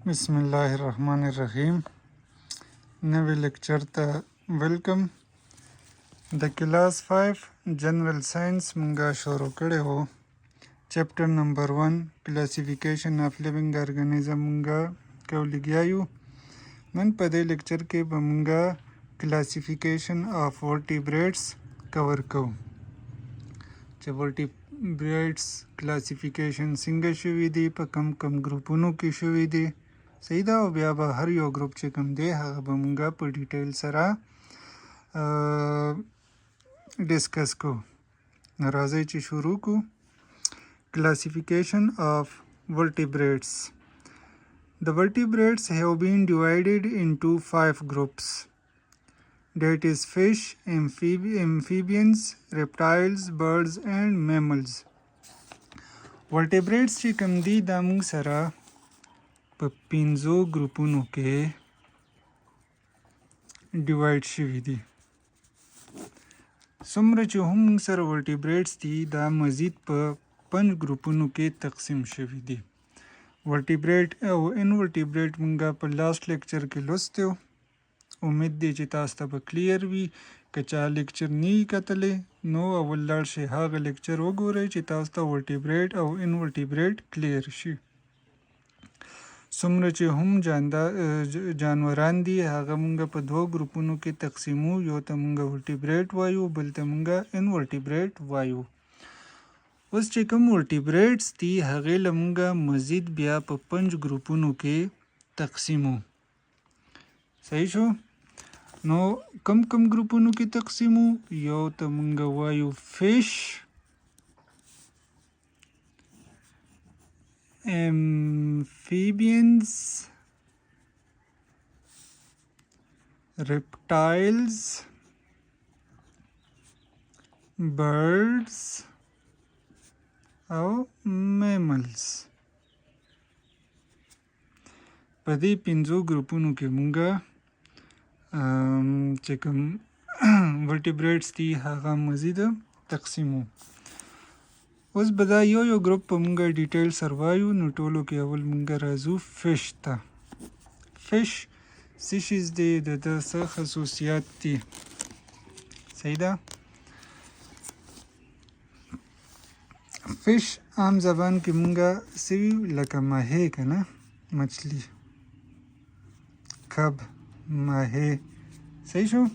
बिस्मिल्लाहिर्रहमानिर्रहीम। नवे लेक्चर ता welcome. The class 5 general science मुंगा शुरू कड़े हो। Chapter number 1 classification of living organism मुंगा कव लिगयायु। मन पदे लेक्चर के बमुंगा क्लासिफिकेशन ऑफ वर्टिब्रेट्स कवर को। च वर्टिब्रेट्स क्लासिफिकेशन सिंगे शवी दी प कम ग्रुपों की शवी दी सही दा। बया बा हर यो ग्रुप च कम दे हाँ बमुंगा पर डिटेल सरा डिस्कस को। राजे च शुरू को। Classification of vertebrates. The vertebrates have been divided into 5 groups, that is fish, amphibians, reptiles, birds and mammals. Vertebrates ची कम दी दामुंग सरा प पिंजो ग्रुपों के डिवाइड शवी दी। सुमर च हम सर वर्टिब्रेट्स दी दा मजीद प 5 ग्रुपों के तकसीम शवी दी। वर्टिब्रेट और इनवर्टिब्रेट मुंगा पर लास्ट लेक्चर के लुस्ते हो। उम्मीद दी ची तास्ता पर क्लियर भी कचा लेक्चर नी कतले नो अवल्लार से हाग लेक्चर वो गोरे ची तास्ता वर्टिब्रेट और इनवर्टिब्रेट क्लियर शी। सुमर च हम जानवरान दी हागा मुंगा पर 2 ग्रुपों के तकसीमु यो त मुंगा वर्टिब्रेट वायु बल त मुंगा इनवर्टिब्रेट वायु। उस चिकम वर्टिब्रेट्स दी हगे लमुंगा मजीद बिया प 5 ग्रुपों के तकसीमो सही शो। नो कम ग्रुपों के तकसीमो यो त मुंगा वायु फिश, amphibians, reptiles, birds और mammals। पदी पिंजो ग्रुपों के मुंगा चिकम वर्टिब्रेट्स दी हागा मजीद तकसीमो। उस बदा यो ग्रुप पर मुंगा डिटेल सरवायु नोटोलो के अवल मुंगा राजू फिश था। फिश सिशिज दे द स खसूसियात थी सही दा। फिश आम जबान के मुंगा सिवी लका माहे का ना मछली कब माहे सही शो।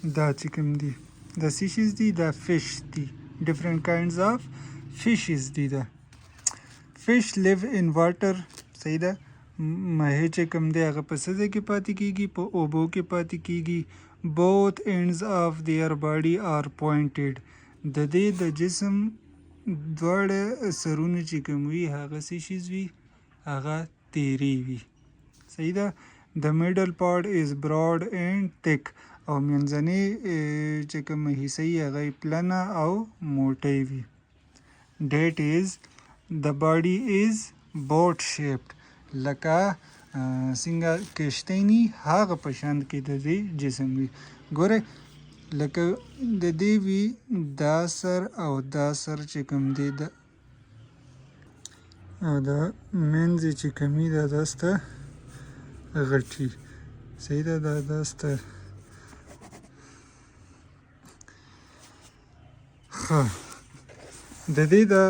दा चिकम दी द सिशिज दी द फिश दी different kinds of fishes दी दा। fish live in water सही दा। महे चे कम दे आगा पसदे के पाती कीगी प ओबो के पाती कीगी। both ends of their body are pointed ददे द जिस्म द्वाड़ सरून ची कम वी आगा सिशिज वी आगा तेरी वी सही दा। the middle part is broad and thick और मंजने चकम हिस्से आगा प्लाना और मोटे भी। that is the body is boat shaped लका सिंगा किश्तनी हाग पशांद के दे जिसम भी गोरे लका दे भी दासर और दासर चकम दे दा मेंज चकमी दा दास्ता गठी सही दा दास्ता हाँ दे दा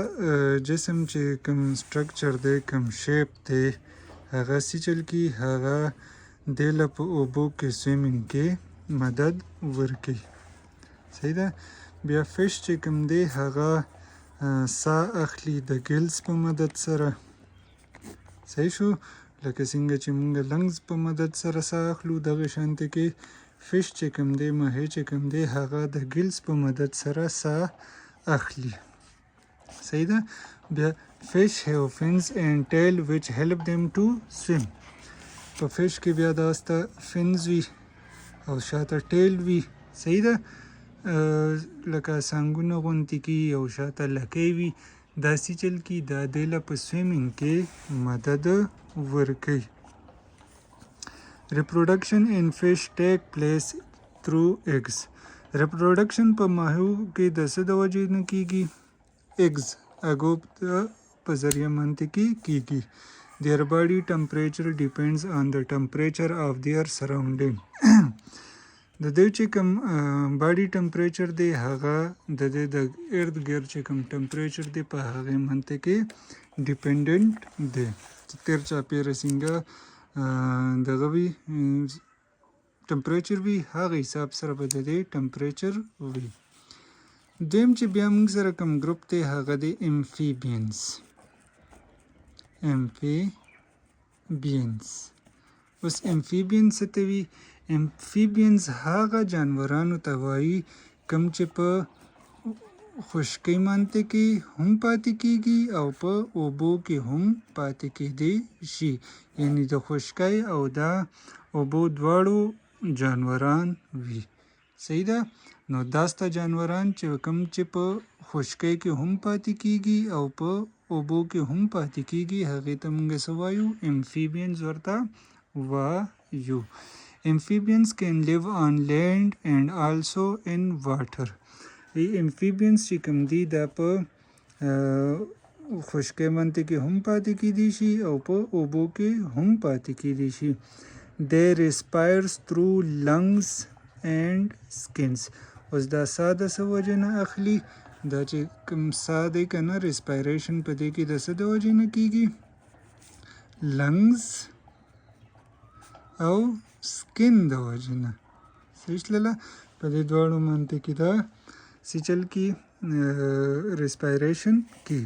जिसम चे कम स्ट्रक्चर दे कम शेप दे हागा सिचल की हागा देलप ओबो के स्विमिंग के मदद वर्की सही दा। बिया फिश चे कम दे हागा सा अखली द गिल्स पर मदद सरा सही शो। लके सिंगा चे मुंगा लंग्स पर मदद सरा सा अखलू दगे शांति के फिश चे कम दे महे चे कम दे हागा द गिल्स पर मदद सरा सा अखली सही दा। बिया fish have fins and tail which help them to swim तो फिश के बिया दास्ता फिन्स भी और शाता टेल भी सही दा। लका सांगुना गुंती की और शाता लके भी दासी चल की दा देला पर स्विमिंग के मदद Varkey. reproduction in fish take place through eggs reproduction पर माहू के दस दवाजी कीगी eggs अगोब पजरिया मंती कीगी their body temperature depends on the temperature of their surrounding. د دې چې کوم باډي ټمپریچر دی هغه د دې د ارد ګرد چې کوم ټمپریچر دی په هغه منته کې ډیپندنٹ دی چې تیر چاپیره څنګه دغه وي ټمپریچر وي هغه حساب سره به د دې ټمپریچر وي. دویم چې بیا موږ سره کوم ګروپ دی هغه دی امفیبینز. اوس امفیبینز څه ته وي؟ امفیبینز هغه جانورانو ته وایي کوم چې په خشکۍ منطقه کې هم پاتې کیږي او په اوبو کې هم پاتې کیدی شي، یعنی د خشکۍ او د اوبو دواړو جانوران وي. صحیح ده؟ نو داسته جانوران چې کوم چې په خشکۍ کې هم پاتې کیږي او په اوبو کې هم پاتې کیږي هغې ته موږ څه وایو؟ امفیبینز ورته وایو. Amphibians can live on land and also in water. Amphibians چې کوم دي دا په خشکۍ منطقه کې هم پاتې کیدی شي او په اوبو کې هم پاتې کیدی شي. They respire through lungs and skins. اوس دا سا د څه وجې نه اخلي؟ دا چې کوم سا دی که نه ریسپایریشن په دې کې د څه د وجې نه کیږي؟ لنګز او سکن د وجې نه. صحیح شلله؟ په دې دواړو منطقه کې دا څه چل کی ریسپایریشن کی.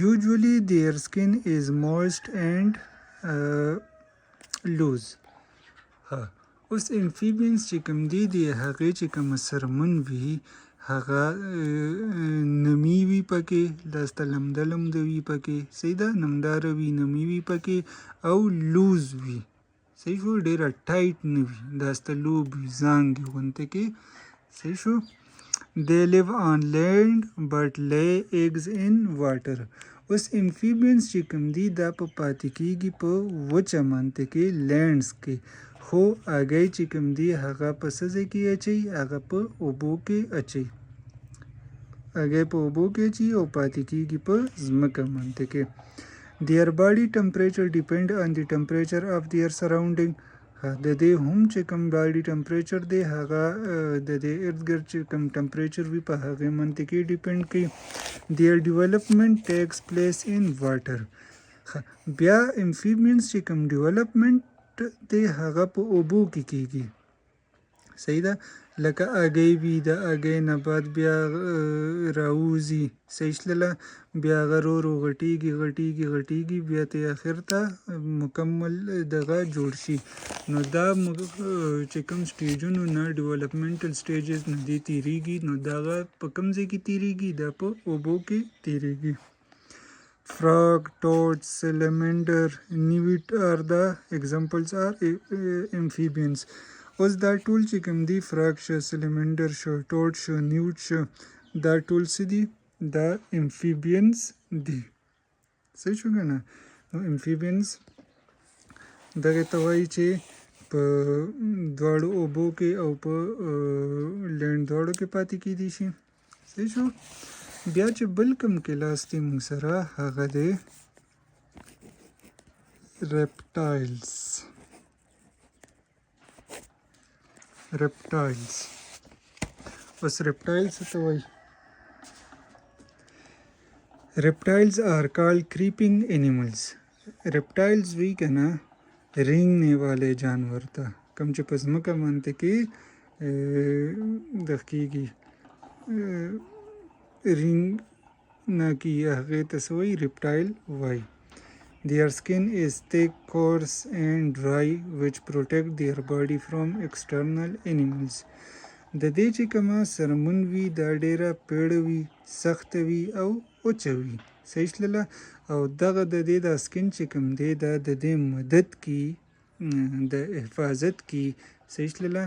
Usually their skin is moist and loose. اوس امفیبینز چې کوم دي د هغې چې کوم سرمن وي هغه نمی وي پکې، داسته لمده لمده وي پکې. صحیح ده؟ نمداره وي، نمی وي پکې او لوز وي. صحیح شو؟ ډیره ټایټ نه وي، داسته لوب وي، زانګې غونته کې. صحیح شو؟ They live on land but lay eggs in water. اوس امفیبینز چې کوم دي دا په پاتې کیږي په وچه منطقه کې، لینډز کې، خو هګۍ چې کوم دي هغه په څه ځای کې اچوي؟ هغه په اوبو کې اچوي. هګۍ په اوبو کې اچوي او پاتې کیږي په ځمکه منطقه کې. Their body temperature depend on the temperature of their surrounding. د دې هم چې کوم باډي ټمپریچر دی هغه د دې ارد ګرد چې کوم ټمپریچر وي په هغې منطقه کې ډیپینډ کوي. Their development takes place in water. بیا امفیبینز چې کوم ډیولپمنٹ دی هغه په اوبو کې کیږي. صحیح ده؟ لکه هګۍ وي، د هګۍ نه بعد بیا راوځي. صحیح شلله؟ بیا هغه ورو ورو غټیږي غټیږي غټیږي بیا ته اخر ته مکمل دغه جوړ شي. نو دا چې کوم سټیجونو نه ډیولپمنټل سټیجز نه دی تیریږي نو دغه په کوم ځای کې تیریږي؟ دا په اوبو کې تیریږي. Frog, toad, salamander, newt are the examples are amphibians. اوس دا ټول چې کوم دي فراګ شو، سلمندر شو، ټوډ شو، نیوټ شو، دا ټول څه دي؟ دا امفیبینز دي. صحیح شو که نه؟ نو امفیبینز دغې ته وایي چې په دواړو اوبو کې او په لینډ دواړو کې پاتې کیدی شي. صحیح شو؟ بیا چې بل کوم کلاس دی موږ سره هغه دی reptiles. بس reptiles څه ته وایي؟ reptiles are called creeping animals. reptiles وی که نه رینګنے والے جانور ته کوم چې په ځمکه باندې کې دغ کیږي رینګ نه کیږي هغې ته څه وایي؟ reptile وایي. Their skin is thick, coarse and dry which protect their body from external animals. د دې چې کومه سرمن وي دا ډیره پیړه وي، سخته وي او اوچه وي. صحیح شلله؟ او دغه د دې دا سکن چې کوم دی دا د دې مدد کی د حفاظت کی. صحیح شلله؟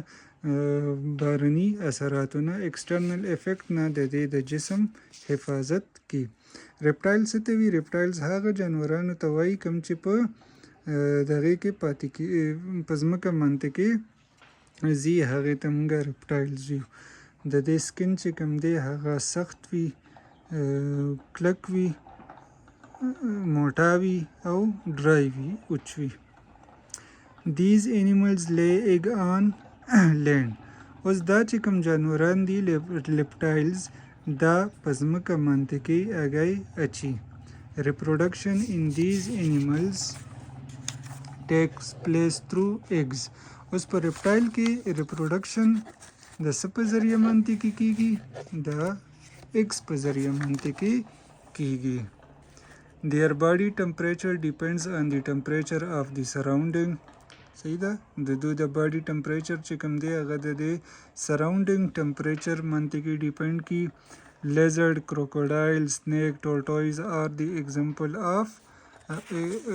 بارني اثراتو نه، ایکسټرنل افیکټ نه د دې د جسم حفاظت کی. reptiles څه ته وي؟ reptiles هغه جانورانو ته وایي کوم چې په دغې کې پاتې په ځمکه منطقه کې ځي هغې ته موږ reptiles ویو. د دې سکن چې کوم دی هغه سخت وي، کلک وي موټا وي او ډرای وي اوچ وي. These animals lay egg on land. اوس دا چې کوم جانوران دي لیپټایلز دا په ځمکه منطقي اګی اچي. Reproduction in these animals takes place through eggs. اوس په ریپټایل کې ریپروډکشن د څه په ذریعه منطقي کیږي؟ د ایگز په ذریعه منطقي کیږي. Their body temperature depends on the temperature of the surrounding. صحیح ده، د دوی د باډي ټمپریچر چې کوم دی هغه د دې سراونډینګ ټمپریچر منطقي ډیپینډ کی. لیزرډ، کروکوډایل، سنیک، ټورټویز آر دی ایگزامپل آف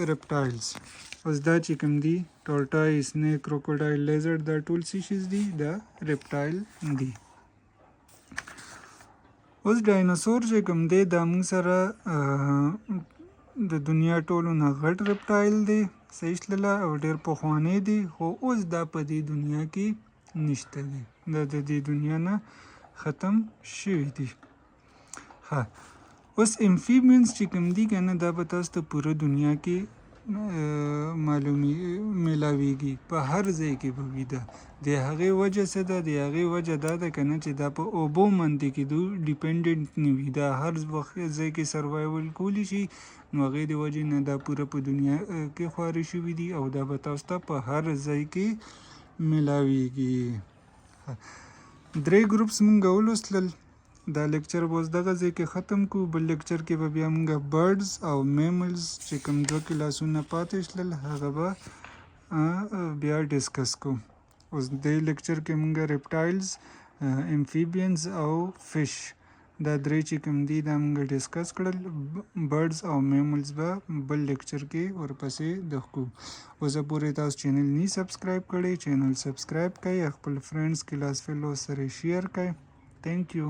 ریپټایلز. اوس دا چې کوم دی ټورټویز، سنیک، کروکوډایل، لیزرډ دا ټول سیشیز دي د ریپټایل دي. اوس ډایناسور چې کوم دی دا موږ سره د دنیا ټولو نه غټ ریپټایل دی، صحیح شلله، او ډیر پخوانی دی، خو اوس دا په دې دنیا کې نشته دی، دا د دې دنیا نه ختم شوی دی. ها اوس امفیبینز چې کوم دي کنه دا به تاسو ته پوره دنیا کې ملاویږي، په هر ځای کې به وي. ده د هغې وجه څه ده؟ د هغې وجه دا ده کنه چې دا په اوبو باندې کېدو ډیپینډنټ نه وي، دا هر وخت ځای کې سروایول کولی شي، نو هغې د وجې نه دا پوره په دنیا کې خوارې شوي دي او دا به تاسو ته په هر ځای کې ملاویږي. 3 ګروپس مونږ ولوستل. دا لیکچر به اوس دغه ځای کې ختم کړو. بل لیکچر کې به بیا مونږ برډز او میملز چې کوم 2 کلاسونه پاتې شلل هغه به بیا ډسکس کوو. اوس دې لیکچر کې مونږ ریپټایلز، امفیبینز او فش دا 3 چې کوم دي دا مونږ ډسکس کړل. برډز او میملز به بل لیکچر کې ورپسې دخکو. اوسه پورې تاسو چینل نی سبسکرایب کړئ، چینل سبسکرایب کړئ، خپل فرینډز کلاس فیلو سره شیر کړئ. تھینک یو.